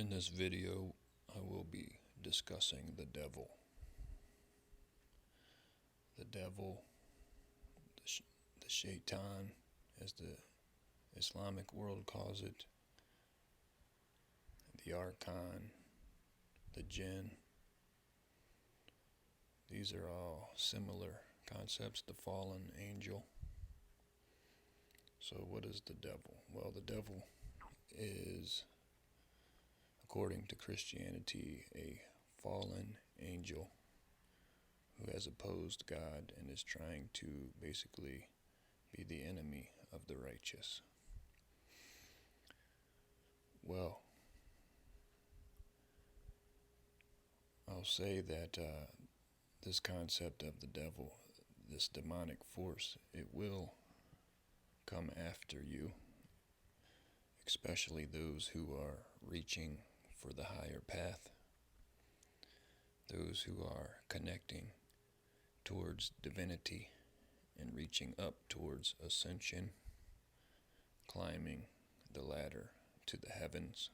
In this video, I will be discussing the devil. The devil, the shaitan, as the Islamic world calls it, the archon, the jinn. These are all similar concepts, the fallen angel. So what is the devil? Well, the devil is, according to Christianity, a fallen angel who has opposed God and is trying to basically be the enemy of the righteous. Well, I'll say that this concept of the devil, this demonic force, it will come after you, especially those who are reaching for the higher path, those who are connecting towards divinity and reaching up towards ascension, climbing the ladder to the heavens.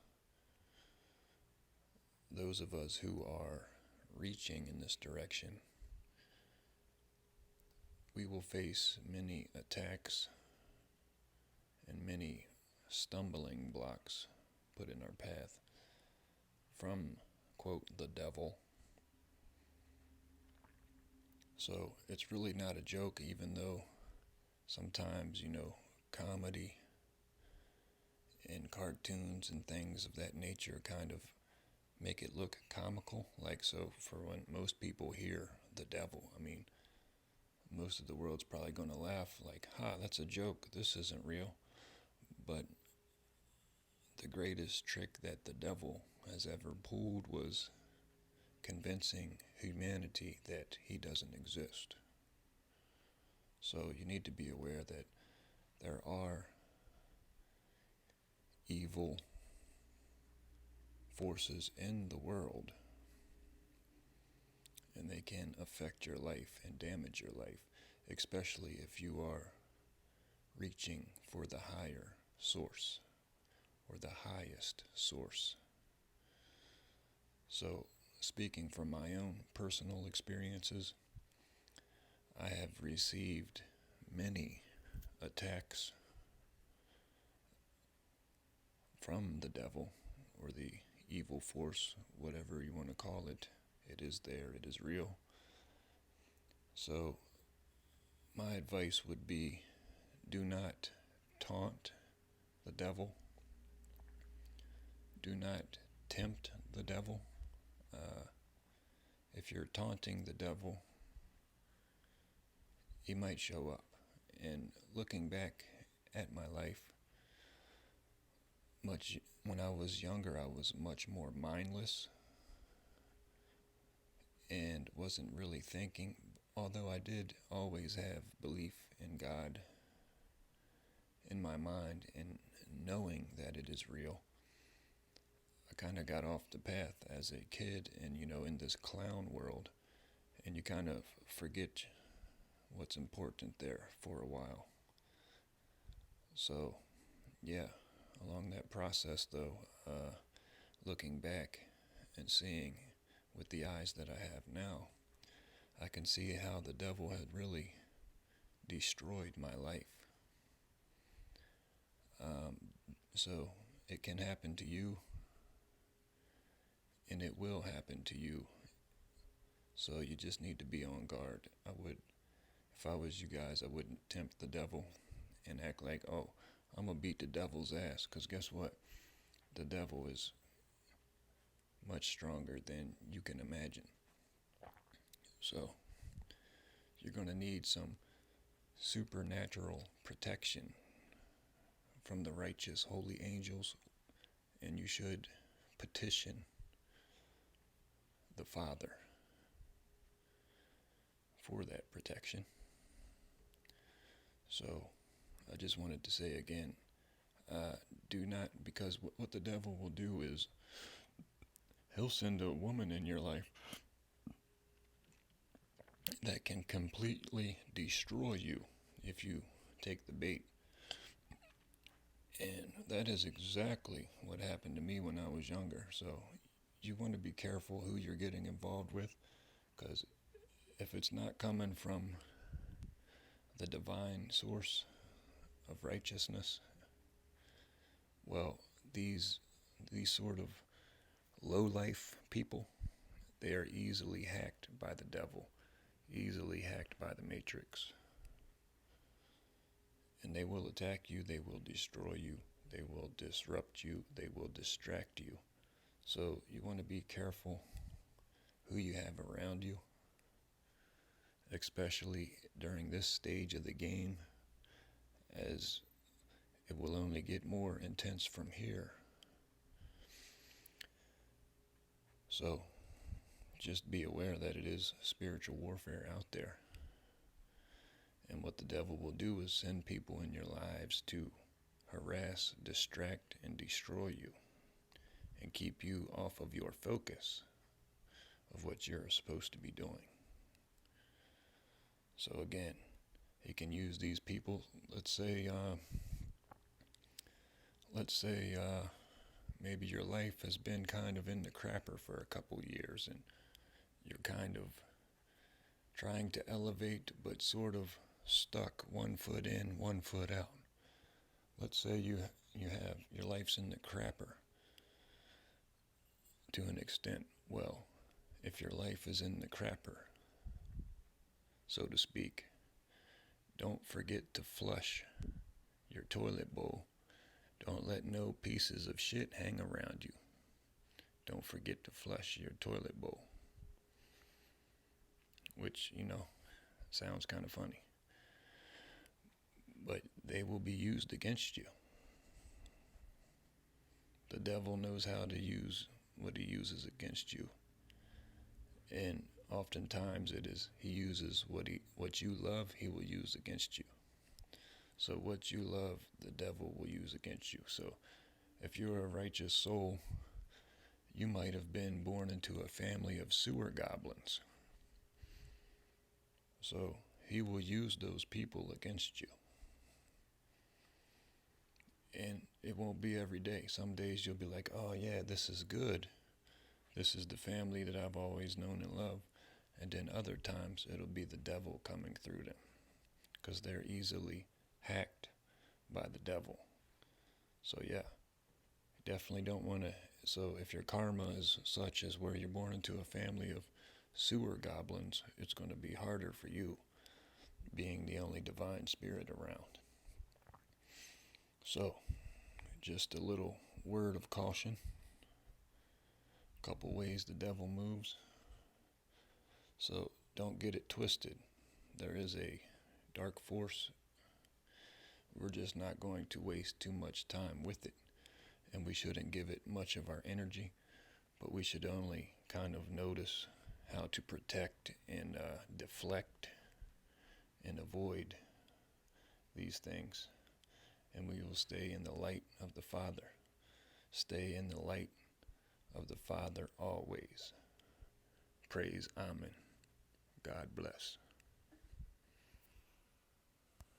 Those of us who are reaching in this direction, we will face many attacks and many stumbling blocks put in our path from, quote, the devil. So it's really not a joke, even though sometimes, comedy and cartoons and things of that nature kind of make it look comical. Like, so for when most people hear the devil, most of the world's probably going to laugh like, that's a joke, this isn't real. But the greatest trick that the devil has ever pulled was convincing humanity that he doesn't exist. So you need to be aware that there are evil forces in the world, and they can affect your life and damage your life, especially if you are reaching for the higher source or the highest source. So, speaking from my own personal experiences, I have received many attacks from the devil or the evil force, whatever you want to call it. It is there, it is real. So, my advice would be, do not taunt the devil. Do not tempt the devil. If you're taunting the devil, he might show up. And looking back at my life, when I was younger, I was much more mindless and wasn't really thinking, although I did always have belief in God in my mind and knowing that it is real. I kind of got off the path as a kid and, in this clown world, and you kind of forget what's important there for a while. So, yeah, along that process though, looking back and seeing with the eyes that I have now, I can see how the devil had really destroyed my life. So it can happen to you, and it will happen to you. So you just need to be on guard. If I was you guys, I wouldn't tempt the devil and act like, oh, I'm going to beat the devil's ass. Because guess what? The devil is much stronger than you can imagine. So you're going to need some supernatural protection from the righteous holy angels, and you should petition the Father for that protection. So I just wanted to say again, do not, because what the devil will do is he'll send a woman in your life that can completely destroy you if you take the bait. And that is exactly what happened to me when I was younger. So you want to be careful who you're getting involved with, because if it's not coming from the divine source of righteousness, well, these these sort of low life people, they are easily hacked by the devil, easily hacked by the matrix. And they will attack you, they will destroy you, they will disrupt you, they will distract you. So you want to be careful who you have around you, especially during this stage of the game, as it will only get more intense from here. So just be aware that it is spiritual warfare out there. And what the devil will do is send people in your lives to harass, distract, and destroy you, and keep you off of your focus of what you're supposed to be doing. So again, he can use these people. Let's say maybe your life has been kind of in the crapper for a couple years, and you're kind of trying to elevate, but sort of stuck, 1 foot in, 1 foot out. Let's say you have your life's in the crapper to an extent. Well, if your life is in the crapper, so to speak, don't forget to flush your toilet bowl. Don't let no pieces of shit hang around you. Don't forget to flush your toilet bowl. Which, sounds kind of funny. But they will be used against you. The devil knows how to use what he uses against you. And oftentimes he uses what you love, he will use against you. So what you love, the devil will use against you. So if you're a righteous soul, you might have been born into a family of sewer goblins. So he will use those people against you. And it won't be every day. Some days you'll be like, oh yeah, this is good. This is the family that I've always known and loved. And then other times it'll be the devil coming through them, because they're easily hacked by the devil. So yeah, you definitely don't want to. So if your karma is such as where you're born into a family of sewer goblins, it's going to be harder for you, being the only divine spirit around. So just a little word of caution. A couple ways the devil moves. So don't get it twisted. There is a dark force. We're just not going to waste too much time with it. And we shouldn't give it much of our energy, but we should only kind of notice how to protect and deflect and avoid these things. And we will stay in the light of the Father. Stay in the light of the Father always. Praise Amen. God bless.